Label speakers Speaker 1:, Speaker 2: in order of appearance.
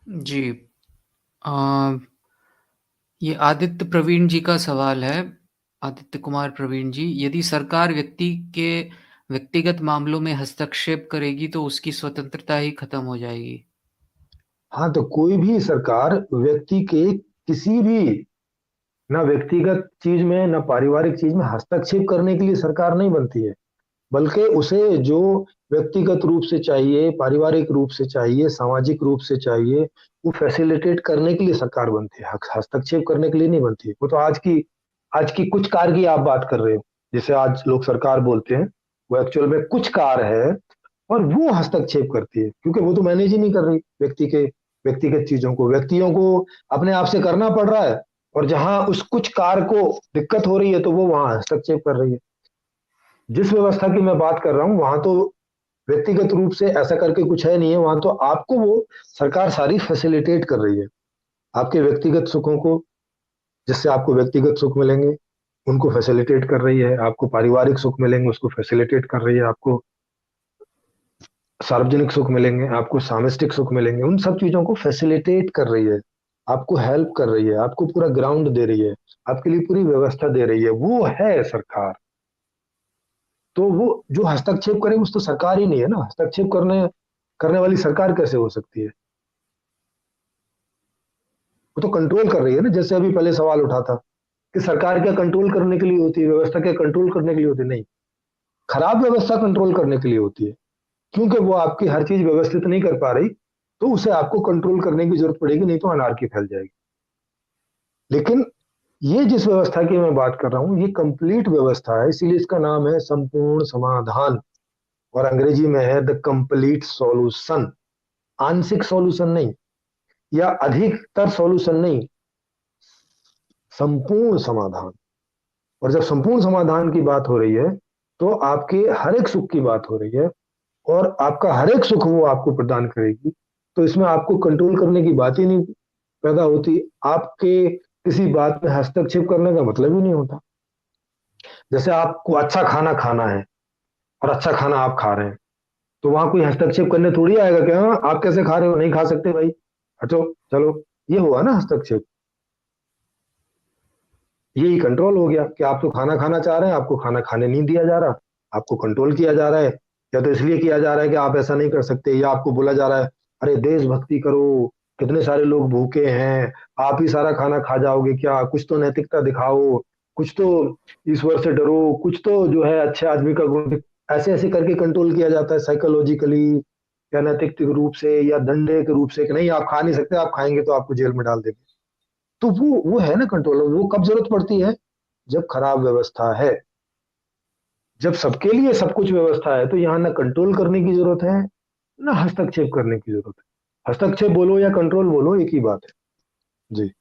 Speaker 1: जी। अ, ये आदित्य प्रवीण जी का सवाल है। आदित्य कुमार प्रवीण जी, यदि सरकार व्यक्ति के व्यक्तिगत मामलों में हस्तक्षेप करेगी तो उसकी स्वतंत्रता ही खत्म हो जाएगी।
Speaker 2: हाँ, तो कोई भी सरकार व्यक्ति के किसी भी, ना व्यक्तिगत चीज में ना पारिवारिक चीज में हस्तक्षेप करने के लिए सरकार नहीं बनती है। बल्कि उसे जो व्यक्तिगत रूप से चाहिए, पारिवारिक रूप से चाहिए, सामाजिक रूप से चाहिए, वो फैसिलिटेट करने के लिए सरकार बनती है, हस्तक्षेप करने के लिए नहीं बनती है। वो तो आज की कुछ कार्य की आप बात कर रहे हो, जिसे आज लोग सरकार बोलते हैं, वो एक्चुअल में कुछ कार्य है और वो हस्तक्षेप करती है, क्योंकि वो तो मैनेज ही नहीं कर रही व्यक्तिगत चीजों को, व्यक्तियों को अपने आप से करना पड़ रहा है। और जहां उस कुछ कार्य को दिक्कत हो रही है तो वो वहां हस्तक्षेप कर रही है। जिस व्यवस्था की मैं बात कर रहा हूँ वहां तो व्यक्तिगत रूप से ऐसा करके कुछ है नहीं है, वहां तो आपको वो सरकार सारी फैसिलिटेट कर रही है। आपके व्यक्तिगत सुखों को, जिससे आपको व्यक्तिगत सुख मिलेंगे, उनको फैसिलिटेट कर रही है। आपको पारिवारिक सुख मिलेंगे, उसको फैसिलिटेट कर रही है। आपको सार्वजनिक सुख मिलेंगे, आपको सामष्टिक सुख मिलेंगे, उन सब चीजों को फैसिलिटेट कर रही है, आपको हेल्प कर रही है, आपको पूरा ग्राउंड दे रही है, आपके लिए पूरी व्यवस्था दे रही है, वो है सरकार। तो वो जो हस्तक्षेप करे उस तो सरकार ही नहीं है ना। हस्तक्षेप करने करने वाली सरकार कैसे हो सकती है? वो तो कंट्रोल कर रही है ना। जैसे अभी पहले सवाल उठा था कि सरकार क्या कंट्रोल करने के लिए होती है, व्यवस्था क्या कंट्रोल करने के लिए होती है? नहीं, खराब व्यवस्था कंट्रोल करने के लिए होती है। क्योंकि वो आपकी हर चीज व्यवस्थित नहीं कर पा रही, तो उसे आपको कंट्रोल करने की जरूरत पड़ेगी, नहीं तो अनार्की फैल जाएगी। लेकिन ये जिस व्यवस्था की मैं बात कर रहा हूँ, ये कंप्लीट व्यवस्था है, इसीलिए इसका नाम है संपूर्ण समाधान। और अंग्रेजी में है द कंप्लीट सॉल्यूशन। आंशिक सॉल्यूशन नहीं, या अधिकतर सॉल्यूशन नहीं, संपूर्ण समाधान। और जब संपूर्ण समाधान की बात हो रही है तो आपके हर एक सुख की बात हो रही है, और आपका हर एक सुख वो आपको प्रदान करेगी। तो इसमें आपको कंट्रोल करने की बात ही नहीं पैदा होती। आपके किसी बात में हस्तक्षेप करने का मतलब ही नहीं होता। जैसे आपको अच्छा खाना खाना है और अच्छा खाना आप खा रहे हैं, तो वहां कोई हस्तक्षेप करने थोड़ी आएगा कि हाँ आप कैसे खा रहे हो, नहीं खा सकते भाई, हटो, चलो। ये हुआ ना हस्तक्षेप। यही कंट्रोल हो गया कि आप तो खाना खाना चाह रहे हैं, आपको खाना खाने नहीं दिया जा रहा, आपको कंट्रोल किया जा रहा है। या तो इसलिए किया जा रहा है कि आप ऐसा नहीं कर सकते, या आपको बोला जा रहा है अरे देशभक्ति करो, कितने सारे लोग भूखे हैं, आप ही सारा खाना खा जाओगे क्या, कुछ तो नैतिकता दिखाओ, कुछ तो ईश्वर से डरो, कुछ तो जो है अच्छे आदमी का गुण। ऐसे ऐसे करके कंट्रोल किया जाता है साइकोलॉजिकली, या नैतिक रूप से, या दंडे के रूप से, कि नहीं आप खा नहीं सकते, आप खाएंगे तो आपको जेल में डाल देंगे। तो वो है ना कंट्रोल। वो कब जरूरत पड़ती है? जब खराब व्यवस्था है। जब सबके लिए सब कुछ व्यवस्था है तो यहाँ ना कंट्रोल करने की जरूरत है, ना हस्तक्षेप करने की जरूरत है। हस्तक्षेप बोलो या कंट्रोल बोलो, एक ही बात है। जी।